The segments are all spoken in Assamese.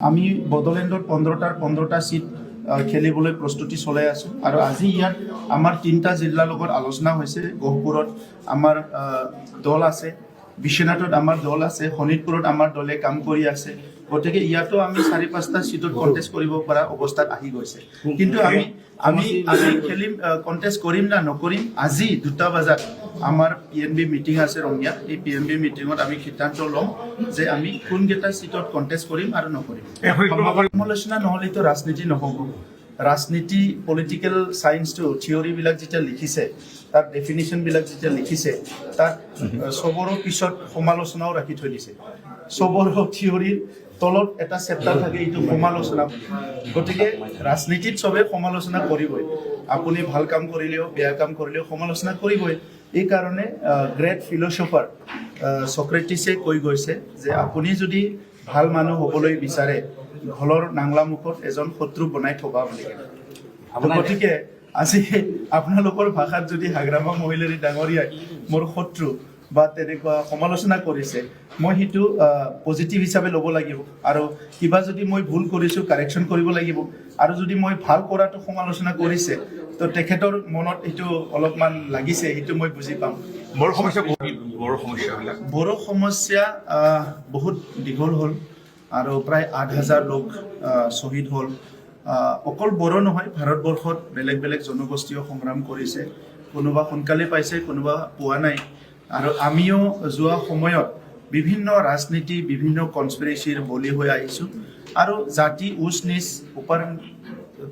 আমি বড়োলেণ্ডত 15টা সিট খেলিবলৈ প্ৰস্তুতি চলাই আছোঁ আৰু আজি ইয়াত আমাৰ 3টা জিলাৰ লগত আলোচনা হৈছে। গহপুৰত আমাৰ দল আছে, বিশ্বনাথত আমাৰ দল আছে, শোণিতপুৰত আমাৰ দলে কাম কৰি আছে। গতিকে ইয়াতো আমি 4-5টা সিটত কণ্টেষ্ট কৰিব পৰা অৱস্থাত আহি গৈছে। কিন্তু আমি খেলিম, কণ্টেষ্ট কৰিম না নকৰিম, আজি 2টা বজাত আমাৰ PNB মিটিং আছে ৰঙিয়া। এই PNB মিটিঙত আমি সিদ্ধান্ত ল'ম যে আমি কোনকেইটা সিটত কণ্টেষ্ট কৰিম আৰু নকৰিম। সমালোচনা নহ'লেতো ৰাজনীতি নহ'ব। ৰাজনীতি পলিটিকেল চায়েন্সটো থিয়ৰিবিলাক যেতিয়া লিখিছে, তাৰ ডেফিনিশ্যনবিলাক যেতিয়া লিখিছে, তাত চবৰো পিছত সমালোচনাও ৰাখি থৈ দিছে। চবৰো থিয়ৰিৰ তলত এটা চেপ্টাৰ থাকে, এইটো সমালোচনা বুলি। গতিকে ৰাজনীতিত চবে সমালোচনা কৰিবই। আপুনি ভাল কাম কৰিলেও বেয়া কাম কৰিলেও সমালোচনা কৰিবই। এইকাৰণে গ্ৰেট ফিলচফাৰ চক্ৰেটিছে কৈ গৈছে যে আপুনি যদি ভাল মানুহ হ'বলৈ বিচাৰে, ঘৰৰ নাংলা মুখত এজন শত্ৰু বনাই থবা বুলি। গতিকে আজি আপোনালোকৰ ভাষাত যদি হাগ্ৰামা মহিলাৰী ডাঙৰীয়াই মোৰ শত্ৰু বা তেনেকুৱা সমালোচনা কৰিছে, মই সেইটো পজিটিভ হিচাপে ল'ব লাগিব। আৰু কিবা যদি মই ভুল কৰিছোঁ, কাৰেকশ্যন কৰিব লাগিব। আৰু যদি মই ভাল কৰাটো সমালোচনা কৰিছে, তো তেখেতৰ মনত এইটো অলপমান লাগিছে, সেইটো মই বুজি পাম। বড়ো সমস্যা বহুত দীঘল হ'ল আৰু প্ৰায় 8,000 লোক শ্বহীদ হ'ল। অকল বড়ো নহয়, ভাৰতবৰ্ষত বেলেগ বেলেগ জনগোষ্ঠীও সংগ্ৰাম কৰিছে। কোনোবা সোনকালে পাইছে, কোনোবা পোৱা নাই। আৰু আমিও যোৱা সময়ত বিভিন্ন ৰাজনীতি, বিভিন্ন কনস্পিৰেচিৰ বলি হৈ আহিছোঁ। আৰু জাতি উচ নিচ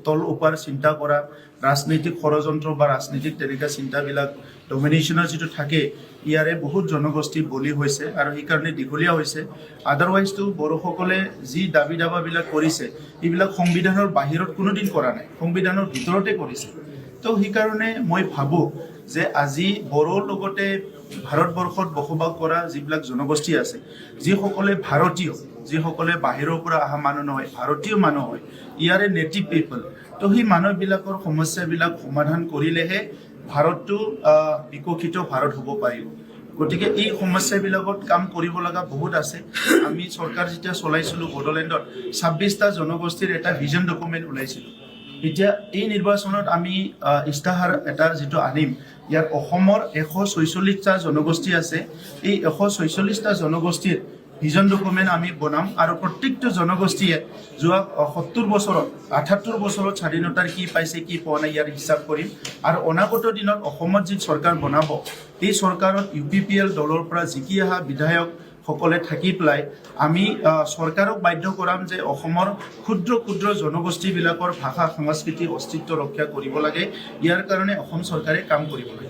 তল ওপাৰ চিন্তা কৰা, ৰাজনৈতিক ষড়যন্ত্ৰ বা ৰাজনীতিক তেনেকুৱা চিন্তাবিলাক ডমিনেশ্যনৰ যিটো থাকে, ইয়াৰে বহুত জনগোষ্ঠী বলি হৈছে আৰু সেইকাৰণে দীঘলীয়া হৈছে। আদাৰৱাইজটো বড়োসকলে যি দাবী দাবাবিলাক কৰিছে, এইবিলাক সংবিধানৰ বাহিৰত কোনোদিন কৰা নাই, সংবিধানৰ ভিতৰতে কৰিছে। তো সেইকাৰণে মই ভাবোঁ যে আজি বড়োৰ লগতে ভাৰতবৰ্ষত বসবাস কৰা যিবিলাক জনগোষ্ঠী আছে, যিসকলে ভাৰতীয়, যিসকলে বাহিৰৰ পৰা অহা মানুহ নহয়, ভাৰতীয় মানুহ হয়, ইয়াৰে নেটিভ পিপল, তো সেই মানুহবিলাকৰ সমস্যাবিলাক সমাধান কৰিলেহে ভাৰতটো বিকশিত ভাৰত হ'ব পাৰিব। গতিকে এই সমস্যাবিলাকত কাম কৰিব লগা বহুত আছে। আমি চৰকাৰ যেতিয়া চলাইছিলোঁ বড়োলেণ্ডত 26টা জনগোষ্ঠীৰ এটা ভিজন ডকুমেণ্ট ওলাইছিলোঁ। এতিয়া এই নিৰ্বাচনত আমি ইস্তাহাৰ এটা যিটো আনিম, ইয়াৰ অসমৰ 146টা জনগোষ্ঠী আছে। এই 146টা জনগোষ্ঠীৰ ভিজন ডকুমেণ্ট আমি বনাম আৰু প্ৰত্যেকটো জনগোষ্ঠীয়ে যোৱা 70 বছৰত, 78 বছৰত স্বাধীনতাৰ কি পাইছে, কি পোৱা নাই, ইয়াৰ হিচাপ কৰিম। আৰু অনাগত দিনত অসমত যি চৰকাৰ বনাব, এই চৰকাৰত UPPL দলৰ পৰা জিকি অহা বিধায়ক সকলে থাকি পেলাই আমি চৰকাৰক বাধ্য কৰাম যে অসমৰ ক্ষুদ্ৰ ক্ষুদ্ৰ জনগোষ্ঠীবিলাকৰ ভাষা, সংস্কৃতি, অস্তিত্ব ৰক্ষা কৰিব লাগে। ইয়াৰ কাৰণে অসম চৰকাৰে কাম কৰিব লাগে।